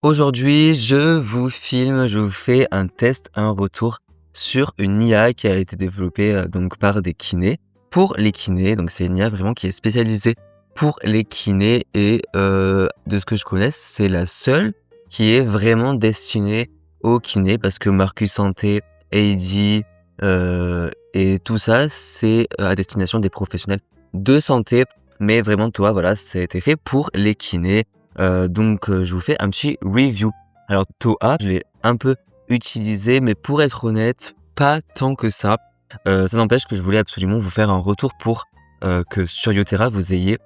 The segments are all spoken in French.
Aujourd'hui, je vous fais un test, un retour sur une IA qui a été développée, donc par des kinés. Pour les kinés, donc c'est une IA vraiment qui est spécialisée pour les kinés et de ce que je connaisse, c'est la seule qui est vraiment destinée aux kinés parce que Marcus Santé, Heidi, et tout ça, c'est, à destination des professionnels de santé. Mais vraiment, toi, voilà, ça a été fait pour les kinés. Je vous fais un petit review. Alors Toa, je l'ai un peu utilisé, mais pour être honnête, pas tant que ça. Ça n'empêche que je voulais absolument vous faire un retour pour que sur Yotera, vous ayez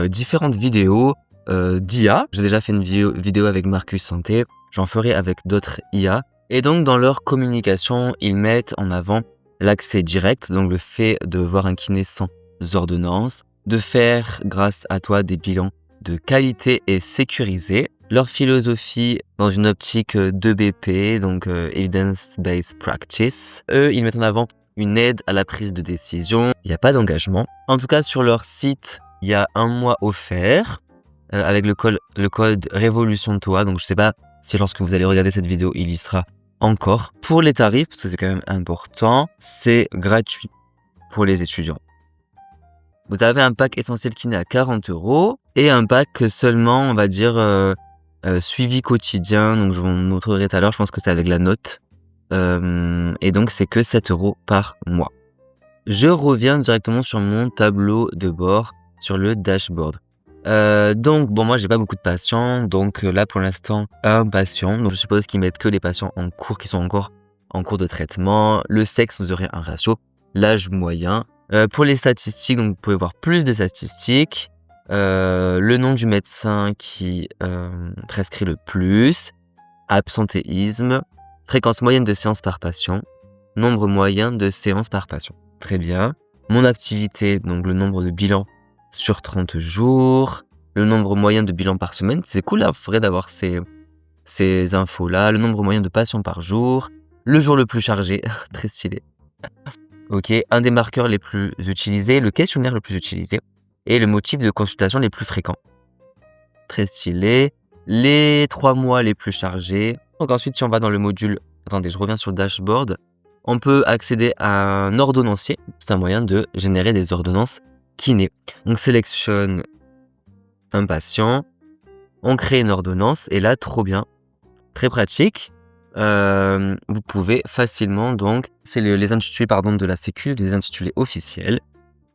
différentes vidéos d'IA. J'ai déjà fait une vidéo avec Marcus Santé, j'en ferai avec d'autres IA. Et donc dans leur communication, ils mettent en avant l'accès direct, donc le fait de voir un kiné sans ordonnance, de faire grâce à toi des bilans de qualité et sécurisés. Leur philosophie dans une optique 2BP, donc Evidence-Based Practice. Eux, ils mettent en avant une aide à la prise de décision. Il n'y a pas d'engagement. En tout cas, sur leur site, il y a 1 mois offert avec le code Révolution Toa. Donc, je ne sais pas si lorsque vous allez regarder cette vidéo, il y sera encore. Pour les tarifs, parce que c'est quand même important, c'est gratuit pour les étudiants. Vous avez un pack essentiel kiné à 40 € et un pack seulement, on va dire, suivi quotidien. Donc, je vous montrerai tout à l'heure, je pense que c'est avec la note. Et donc, c'est que 7 € par mois. Je reviens directement sur mon tableau de bord, sur le dashboard. Moi, j'ai pas beaucoup de patients. Donc, là, pour l'instant, un patient. Donc, je suppose qu'ils mettent que les patients en cours qui sont encore en cours de traitement. Le sexe, vous aurez un ratio. L'âge moyen. Pour les statistiques, donc vous pouvez voir plus de statistiques. Le nom du médecin qui prescrit le plus. Absentéisme. Fréquence moyenne de séances par patient. Nombre moyen de séances par patient. Très bien. Mon activité, donc le nombre de bilans sur 30 jours. Le nombre moyen de bilans par semaine. C'est cool, il faudrait d'avoir ces infos-là. Le nombre moyen de patients par jour. Le jour le plus chargé. Très stylé. Ok, un des marqueurs les plus utilisés, le questionnaire le plus utilisé et le motif de consultation les plus fréquents. Très stylé. Les 3 mois les plus chargés. Donc ensuite, si on va dans le module, attendez, je reviens sur le dashboard, on peut accéder à un ordonnancier. C'est un moyen de générer des ordonnances kiné. On sélectionne un patient, on crée une ordonnance et là, trop bien, très pratique. Vous pouvez facilement, donc, c'est les intitulés de la sécu, les intitulés officiels.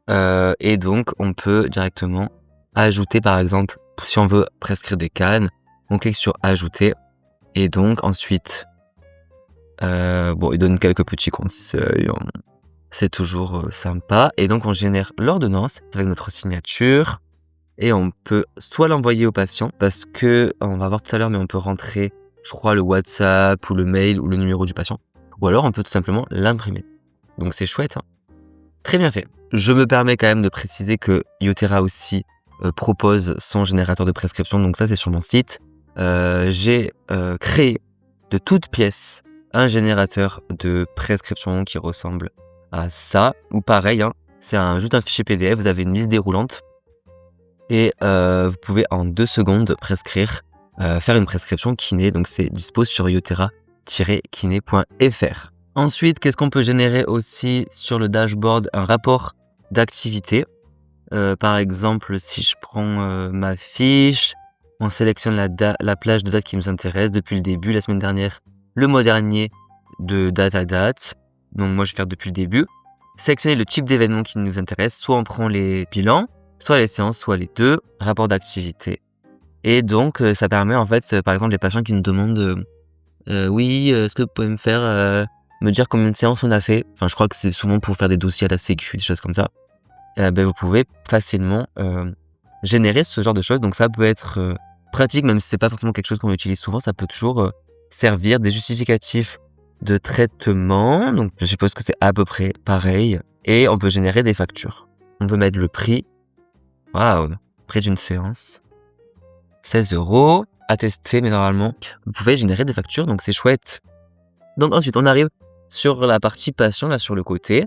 Et donc, on peut directement ajouter, par exemple, si on veut prescrire des cannes, on clique sur ajouter. Et donc, ensuite, il donne quelques petits conseils. C'est toujours sympa. Et donc, on génère l'ordonnance avec notre signature. Et on peut soit l'envoyer au patient, parce que, on va voir tout à l'heure, mais on peut rentrer, je crois, le WhatsApp ou le mail ou le numéro du patient. Ou alors, on peut tout simplement l'imprimer. Donc, c'est chouette, hein. Très bien fait. Je me permets quand même de préciser que Yotera aussi propose son générateur de prescription. Donc, ça, c'est sur mon site. J'ai créé de toutes pièces un générateur de prescription qui ressemble à ça. Ou pareil, hein, c'est juste un fichier PDF. Vous avez une liste déroulante. Et vous pouvez en 2 secondes prescrire, faire une prescription kiné. Donc c'est dispo sur yotera-kiné.fr. Ensuite, qu'est-ce qu'on peut générer aussi sur le dashboard? Un rapport d'activité. Par exemple, si je prends ma fiche, on sélectionne la plage de date qui nous intéresse depuis le début, la semaine dernière, le mois dernier, de date à date. Donc moi, je vais faire depuis le début. Sélectionner le type d'événement qui nous intéresse. Soit on prend les bilans, soit les séances, soit les deux, rapport d'activité. Et donc, ça permet en fait, par exemple, les patients qui nous demandent oui, est-ce que vous pouvez me dire combien de séances on a fait? Enfin, je crois que c'est souvent pour faire des dossiers à la sécu, des choses comme ça. Vous pouvez facilement générer ce genre de choses. Donc ça peut être pratique, même si c'est pas forcément quelque chose qu'on utilise souvent, ça peut toujours servir. Des justificatifs de traitement, donc je suppose que c'est à peu près pareil. Et on peut générer des factures. On peut mettre le prix. Waouh, prix d'une séance. 16 € à tester, mais normalement, vous pouvez générer des factures, donc c'est chouette. Donc ensuite, on arrive sur la partie patient, là sur le côté.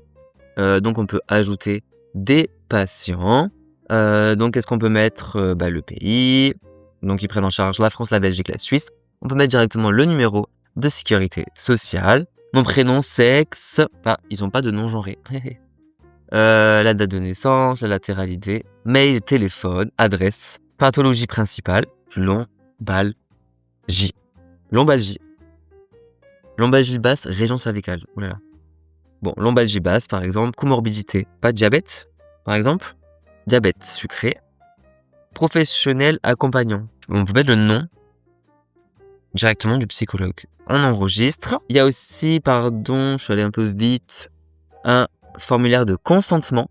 Donc on peut ajouter des patients. Donc qu'est-ce qu'on peut mettre? Le pays. Donc ils prennent en charge la France, la Belgique, la Suisse. On peut mettre directement le numéro de sécurité sociale, mon prénom, sexe, ils ont pas de nom genré. La date de naissance, la latéralité, mail, téléphone, adresse, pathologie principale, lombalgie. Lombalgie. Lombalgie basse, région cervicale. Ouh là là. Bon, lombalgie basse, par exemple, comorbidité, pas de diabète, par exemple, diabète sucré, professionnel accompagnant. On peut mettre le nom directement du psychologue. On enregistre. Il y a aussi, je suis allé un peu vite, un formulaire de consentement.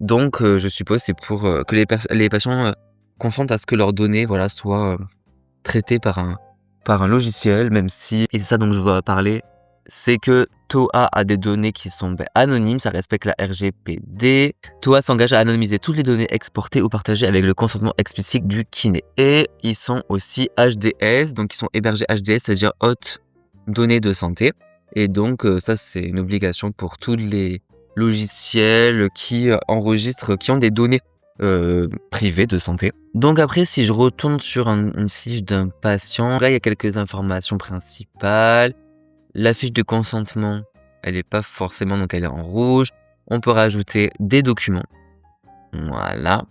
Donc, je suppose c'est pour que les patients consentent à ce que leurs données soient traitées par un logiciel, même si, et c'est ça dont je veux parler, c'est que TOA a des données qui sont anonymes, ça respecte la RGPD. TOA s'engage à anonymiser toutes les données exportées ou partagées avec le consentement explicite du kiné. Et ils sont aussi HDS, donc ils sont hébergés HDS, c'est-à-dire haute données de santé. Et donc ça c'est une obligation pour tous les logiciels qui enregistrent, qui ont des données privées de santé. Donc après, si je retourne sur une fiche d'un patient, là il y a quelques informations principales. La fiche de consentement, elle n'est pas forcément, donc elle est en rouge. On peut rajouter des documents. Voilà.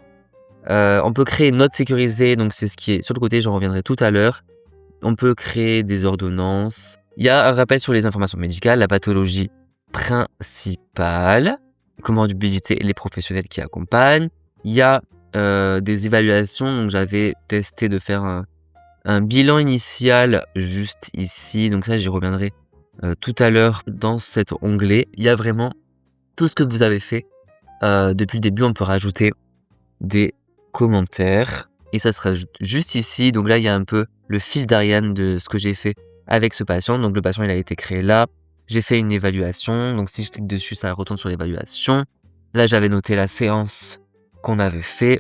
On peut créer une note sécurisée, donc c'est ce qui est sur le côté, j'en reviendrai tout à l'heure. On peut créer des ordonnances. Il y a un rappel sur les informations médicales, la pathologie principale, comorbidité et les professionnels qui accompagnent. Il y a des évaluations, donc j'avais testé de faire un bilan initial juste ici, donc ça j'y reviendrai tout à l'heure dans cet onglet. Il y a vraiment tout ce que vous avez fait. Depuis le début, on peut rajouter des commentaires et ça se rajoute juste ici. Donc là, il y a un peu le fil d'Ariane de ce que j'ai fait avec ce patient. Donc le patient, il a été créé là. J'ai fait une évaluation. Donc si je clique dessus, ça retourne sur l'évaluation. Là, j'avais noté la séance qu'on avait fait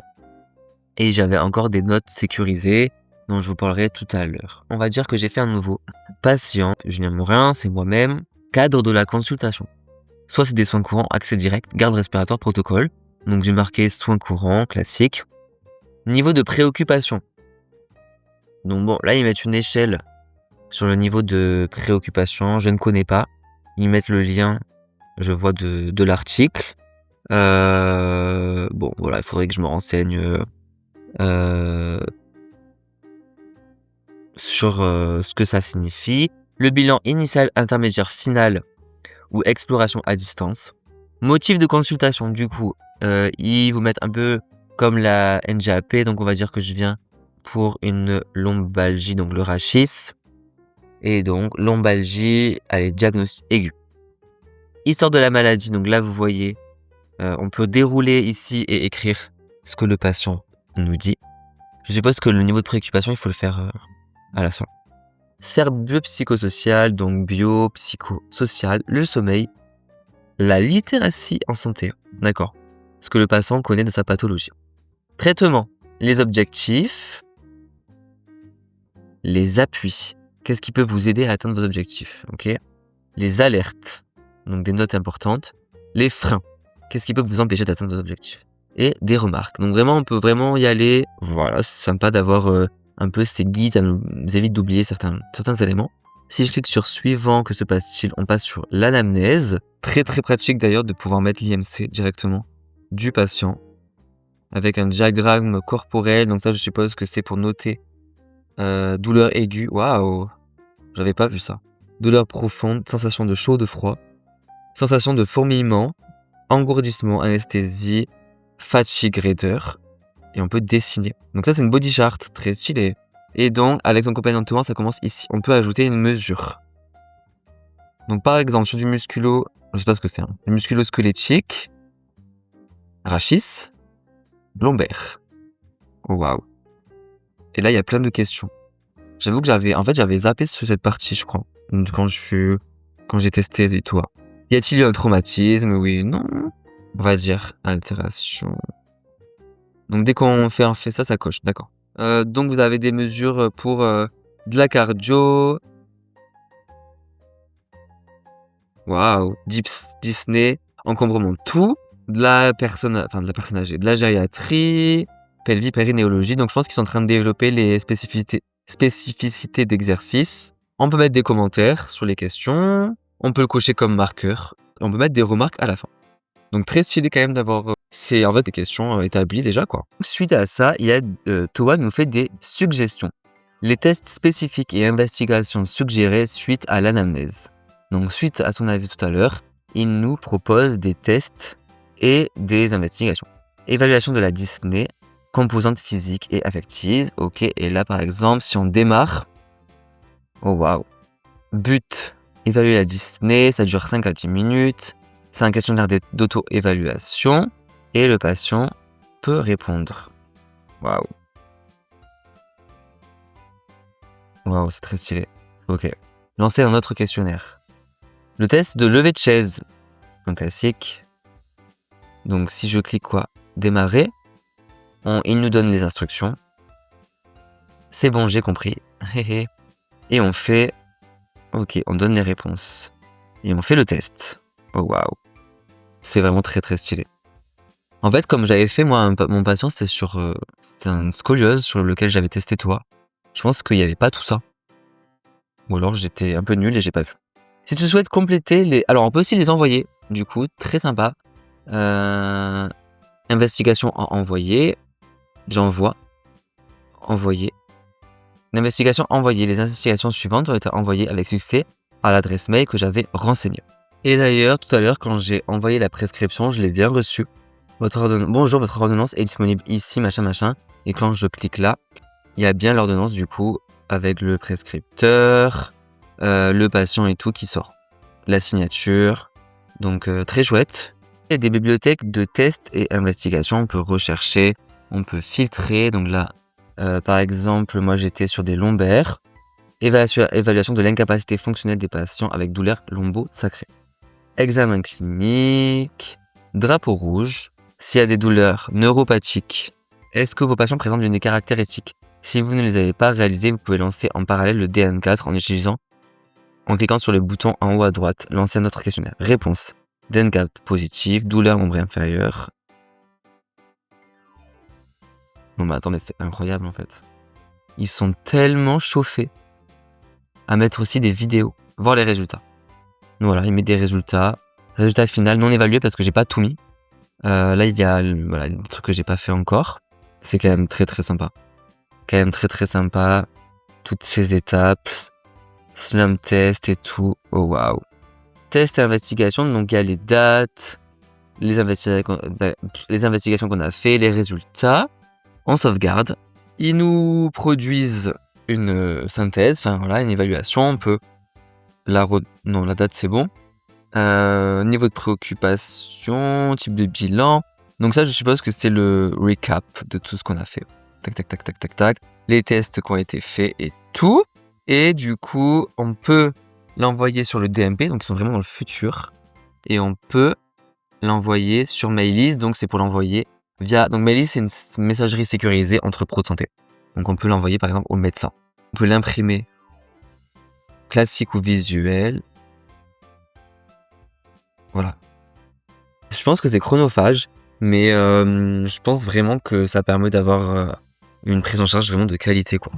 et j'avais encore des notes sécurisées dont je vous parlerai tout à l'heure. On va dire que j'ai fait un nouveau patient, Julien Morin, c'est moi-même, cadre de la consultation. Soit c'est des soins courants, accès direct, garde respiratoire, protocole. Donc j'ai marqué soins courants, classique. Niveau de préoccupation. Donc bon, là ils mettent une échelle sur le niveau de préoccupation, je ne connais pas. Ils mettent le lien, je vois, de l'article. Bon voilà, il faudrait que je me renseigne sur ce que ça signifie. Le bilan initial, intermédiaire, final ou exploration à distance. Motif de consultation, du coup, ils vous mettent un peu comme la NGAP, donc on va dire que je viens pour une lombalgie, donc le rachis. Et donc, lombalgie, allez, diagnostic aigu. Histoire de la maladie, donc là vous voyez, on peut dérouler ici et écrire ce que le patient nous dit. Je suppose que le niveau de préoccupation, il faut le faire à la fin. Sphère biopsychosociale, donc biopsychosociale, le sommeil, la littératie en santé, d'accord, ce que le patient connaît de sa pathologie. Traitement, les objectifs, les appuis, qu'est-ce qui peut vous aider à atteindre vos objectifs, ok. Les alertes, donc des notes importantes, les freins, qu'est-ce qui peut vous empêcher d'atteindre vos objectifs, et des remarques. Donc vraiment, on peut vraiment y aller, voilà, c'est sympa d'avoir un peu ces guides, ça nous évite d'oublier certains éléments. Si je clique sur suivant, que se passe-t-il? On passe sur l'anamnèse. Très très pratique d'ailleurs de pouvoir mettre l'IMC directement du patient avec un diagramme corporel. Donc ça, je suppose que c'est pour noter douleur aiguë. Waouh, j'avais pas vu ça. Douleur profonde, sensation de chaud, de froid, sensation de fourmillement, engourdissement, anesthésie, fatigue, raideur. Et on peut dessiner. Donc ça, c'est une body chart très stylée. Et donc, avec ton compagnon de tour, ça commence ici. On peut ajouter une mesure. Donc par exemple, sur du musculo, je sais pas ce que c'est, du musculo-squelettique, rachis, lombaire. Waouh. Et là, il y a plein de questions. J'avoue que j'avais zappé sur cette partie, je crois, quand j'ai testé et tout. Y a-t-il eu un traumatisme? Oui, non. On va dire altération. Donc dès qu'on fait ça, ça coche, d'accord. Donc vous avez des mesures pour de la cardio. Waouh, Disney, encombrement de tout, de la personne âgée, de la gériatrie, pelvie, périnéologie. Donc je pense qu'ils sont en train de développer les spécificités spécificité d'exercice. On peut mettre des commentaires sur les questions. On peut le cocher comme marqueur. On peut mettre des remarques à la fin. Donc très stylé quand même d'avoir... C'est en fait des questions établies déjà quoi. Suite à ça, il y a Toa nous fait des suggestions. Les tests spécifiques et investigations suggérées suite à l'anamnèse. Donc suite à son avis tout à l'heure, il nous propose des tests et des investigations. Évaluation de la dyspnée, composantes physiques et affectives. Ok, et là par exemple, si on démarre... Oh waouh. But, évaluer la dyspnée, ça dure 5 à 10 minutes. C'est un questionnaire d'auto-évaluation et le patient peut répondre. Waouh. Waouh, c'est très stylé. Ok. Lancer un autre questionnaire. Le test de levée de chaise. Un classique. Donc si je clique quoi? Démarrer. Il nous donne les instructions. C'est bon, j'ai compris. Et on fait... Ok, on donne les réponses. Et on fait le test. Oh waouh. C'est vraiment très très stylé. En fait, comme j'avais fait moi, mon patient, c'était un scoliose sur lequel j'avais testé toi. Je pense qu'il n'y avait pas tout ça. Ou alors j'étais un peu nul et j'ai pas vu. Si tu souhaites compléter les... Alors on peut aussi les envoyer, du coup, très sympa. Investigation à envoyer. J'envoie. Envoyer. L'investigation envoyée. Les investigations suivantes ont été envoyées avec succès à l'adresse mail que j'avais renseignée. Et d'ailleurs, tout à l'heure, quand j'ai envoyé la prescription, je l'ai bien reçue. Bonjour, votre ordonnance est disponible ici, machin, machin. Et quand je clique là, il y a bien l'ordonnance, du coup, avec le prescripteur, le patient et tout qui sort. La signature. Donc, très chouette. Il y a des bibliothèques de tests et investigations. On peut rechercher, on peut filtrer. Donc là, par exemple, moi, j'étais sur des lombaires. Évaluation de l'incapacité fonctionnelle des patients avec douleur lombo-sacrée. Examen clinique, drapeau rouge, s'il y a des douleurs neuropathiques, est-ce que vos patients présentent une caractéristique? Si vous ne les avez pas réalisées, vous pouvez lancer en parallèle le DN4 en cliquant sur le bouton en haut à droite, lancer un autre questionnaire. Réponse, DN4 positif, douleur membrane inférieure. Non mais attendez, c'est incroyable en fait. Ils sont tellement chauffés à mettre aussi des vidéos, voir les résultats. Donc voilà, il met des résultats. Résultat final non évalué parce que j'ai pas tout mis. Là, il y a des trucs que j'ai pas fait encore. C'est quand même très très sympa. Quand même très très sympa. Toutes ces étapes. Slam test et tout. Oh waouh. Test et investigation. Donc il y a les dates, les investigations qu'on a fait, les résultats. On sauvegarde. Ils nous produisent une synthèse. Enfin voilà, une évaluation. On peut non, la date c'est bon. Niveau de préoccupation, type de bilan. Donc ça, je suppose que c'est le recap de tout ce qu'on a fait. Tac, tac, tac, tac, tac, tac. Les tests qui ont été faits et tout. Et du coup, on peut l'envoyer sur le DMP, donc ils sont vraiment dans le futur. Et on peut l'envoyer sur Mailise, donc c'est pour l'envoyer via... Donc Mailise, c'est une messagerie sécurisée entre pros de santé. Donc on peut l'envoyer par exemple au médecin. On peut l'imprimer classique ou visuel. Voilà. Je pense que c'est chronophage, mais je pense vraiment que ça permet d'avoir une prise en charge vraiment de qualité, quoi.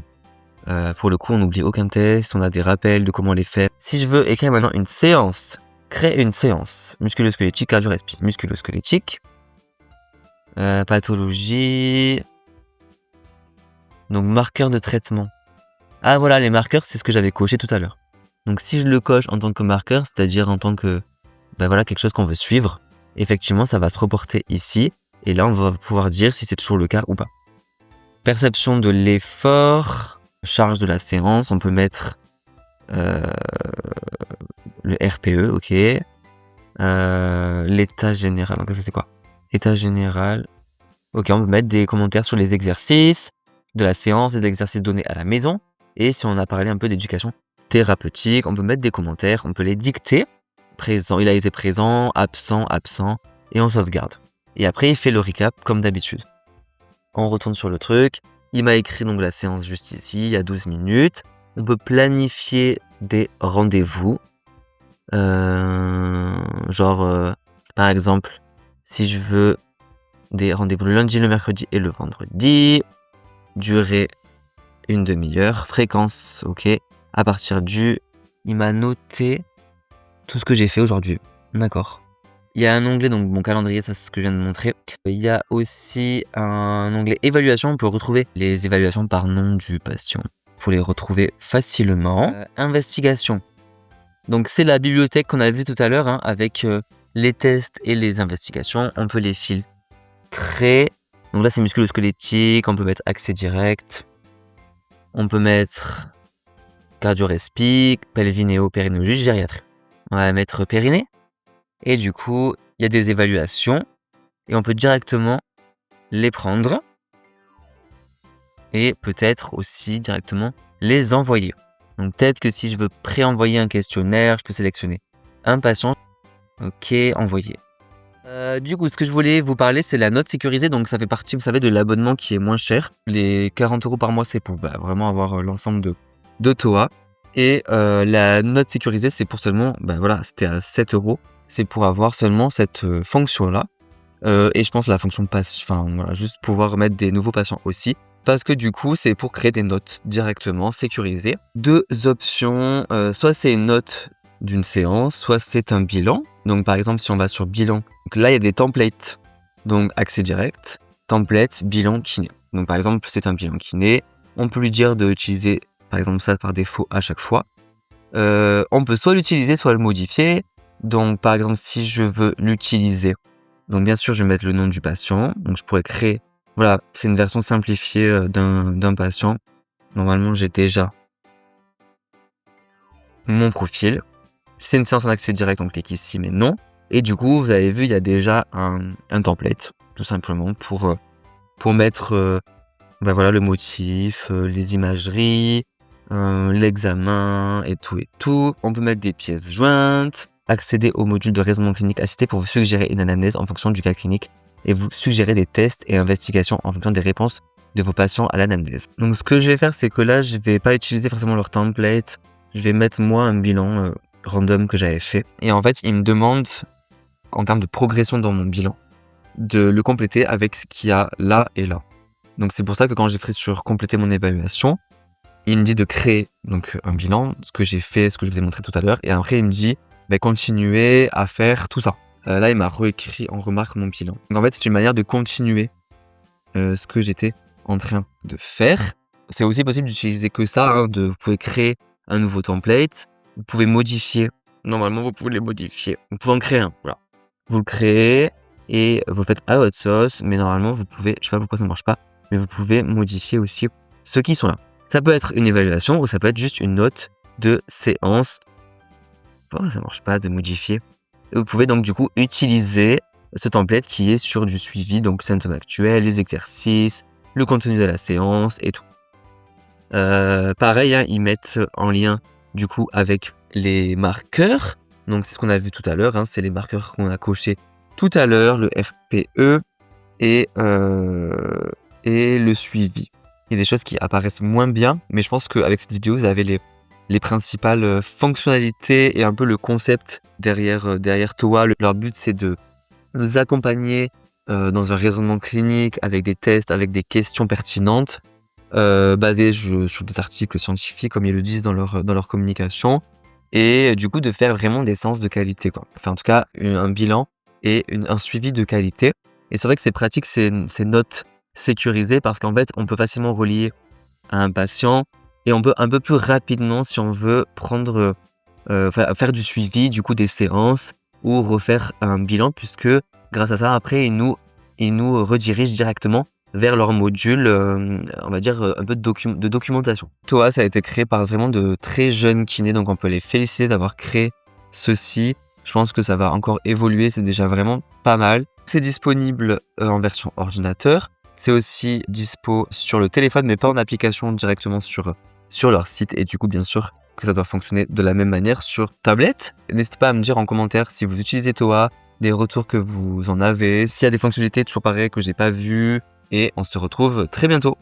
Pour le coup, on n'oublie aucun test, on a des rappels de comment les faire. Si je veux écrire maintenant une séance, créer une séance musculo-squelettique, cardio-respi, musculo-squelettique, pathologie, donc marqueur de traitement. Ah voilà, les marqueurs, c'est ce que j'avais coché tout à l'heure. Donc si je le coche en tant que marqueur, c'est-à-dire en tant que voilà, quelque chose qu'on veut suivre, effectivement, ça va se reporter ici. Et là, on va pouvoir dire si c'est toujours le cas ou pas. Perception de l'effort, charge de la séance, on peut mettre le RPE, ok. L'état général, donc ça c'est quoi? État général. Ok, on peut mettre des commentaires sur les exercices de la séance, des exercices donnés à la maison. Et si on a parlé un peu d'éducation thérapeutique, on peut mettre des commentaires, on peut les dicter. Présent, il a été présent, absent, et on sauvegarde. Et après, il fait le recap comme d'habitude. On retourne sur le truc. Il m'a écrit donc la séance juste ici, il y a 12 minutes. On peut planifier des rendez-vous. Par exemple, si je veux des rendez-vous le lundi, le mercredi et le vendredi. Durée une demi-heure, fréquence, ok. À partir du... Il m'a noté tout ce que j'ai fait aujourd'hui. D'accord. Il y a un onglet, donc mon calendrier, ça c'est ce que je viens de montrer. Il y a aussi un onglet évaluation, on peut retrouver les évaluations par nom du patient pour les retrouver facilement. Investigation. Donc c'est la bibliothèque qu'on a vue tout à l'heure avec les tests et les investigations. On peut les filtrer. Donc là c'est musculo-squelettique, on peut mettre accès direct. On peut mettre cardio-respi, pelvinéo-périnée, juste gériatrie. On va mettre périnée. Et du coup, il y a des évaluations et on peut directement les prendre et peut-être aussi directement les envoyer. Donc peut-être que si je veux pré-envoyer un questionnaire, je peux sélectionner un patient. Ok, envoyer. Du coup, ce que je voulais vous parler, c'est la note sécurisée. Donc ça fait partie, vous savez, de l'abonnement qui est moins cher. Les 40 € par mois, c'est pour vraiment avoir l'ensemble de TOA. Et la note sécurisée, c'est pour seulement, voilà, c'était à 7 €. C'est pour avoir seulement cette fonction-là. Et je pense la fonction voilà, juste pouvoir mettre des nouveaux patients aussi. Parce que du coup, c'est pour créer des notes directement sécurisées. Deux options, soit c'est une note d'une séance, soit c'est un bilan. Donc par exemple, si on va sur bilan, donc là il y a des templates. Donc accès direct, template, bilan kiné. Donc par exemple, c'est un bilan kiné. On peut lui dire d'utiliser par exemple ça par défaut à chaque fois. On peut soit l'utiliser, soit le modifier. Donc par exemple, si je veux l'utiliser, donc bien sûr je vais mettre le nom du patient. Donc je pourrais créer, voilà, c'est une version simplifiée d'un patient. Normalement j'ai déjà mon profil. C'est une séance en accès direct, on clique ici mais non. Et du coup vous avez vu, il y a déjà un template tout simplement pour mettre voilà, le motif, les imageries, l'examen et tout. On peut mettre des pièces jointes. Accéder au module de raisonnement clinique assisté pour vous suggérer une anamnèse en fonction du cas clinique et vous suggérer des tests et investigations en fonction des réponses de vos patients à l'anamnèse. Donc ce que je vais faire, c'est que là, je vais pas utiliser forcément leur template. Je vais mettre moi un bilan random que j'avais fait. Et en fait, il me demande, en termes de progression dans mon bilan, de le compléter avec ce qu'il y a là et là. Donc c'est pour ça que quand j'écris sur compléter mon évaluation, il me dit de créer donc un bilan, ce que j'ai fait, ce que je vous ai montré tout à l'heure, et après il me dit continuer à faire tout ça. Là il m'a réécrit en remarque mon bilan. Donc en fait c'est une manière de continuer ce que j'étais en train de faire. C'est aussi possible d'utiliser que ça, vous pouvez créer un nouveau template, vous pouvez modifier, normalement vous pouvez les modifier, vous pouvez en créer un, voilà. Vous le créez et vous le faites à votre sauce, mais normalement vous pouvez, je sais pas pourquoi ça ne marche pas, mais vous pouvez modifier aussi ceux qui sont là. Ça peut être une évaluation ou ça peut être juste une note de séance. Oh, ça marche pas de modifier. Et vous pouvez donc du coup utiliser ce template qui est sur du suivi, donc symptômes actuels, les exercices, le contenu de la séance et tout. Pareil, ils mettent en lien du coup avec les marqueurs. Donc c'est ce qu'on a vu tout à l'heure, c'est les marqueurs qu'on a cochés tout à l'heure, le RPE et le suivi. Il y a des choses qui apparaissent moins bien, mais je pense qu'avec cette vidéo, vous avez les principales fonctionnalités et un peu le concept derrière TOA. Leur but, c'est de nous accompagner dans un raisonnement clinique avec des tests, avec des questions pertinentes, basées sur des articles scientifiques, comme ils le disent dans leur communication, et du coup de faire vraiment des séances de qualité, quoi. Enfin, en tout cas, un bilan et un suivi de qualité. Et c'est vrai que c'est pratique ces notes sécurisées parce qu'en fait, on peut facilement relier à un patient et on peut un peu plus rapidement, si on veut, prendre, faire du suivi, du coup des séances ou refaire un bilan, puisque grâce à ça, après, ils nous redirigent directement vers leur module, on va dire, un peu de documentation. TOA, ça a été créé par vraiment de très jeunes kinés, donc on peut les féliciter d'avoir créé ceci. Je pense que ça va encore évoluer, c'est déjà vraiment pas mal. C'est disponible en version ordinateur. C'est aussi dispo sur le téléphone, mais pas en application, directement sur leur site. Et du coup, bien sûr, que ça doit fonctionner de la même manière sur tablette. N'hésitez pas à me dire en commentaire si vous utilisez TOA, des retours que vous en avez, s'il y a des fonctionnalités toujours pareilles que j'ai pas vues. Et on se retrouve très bientôt.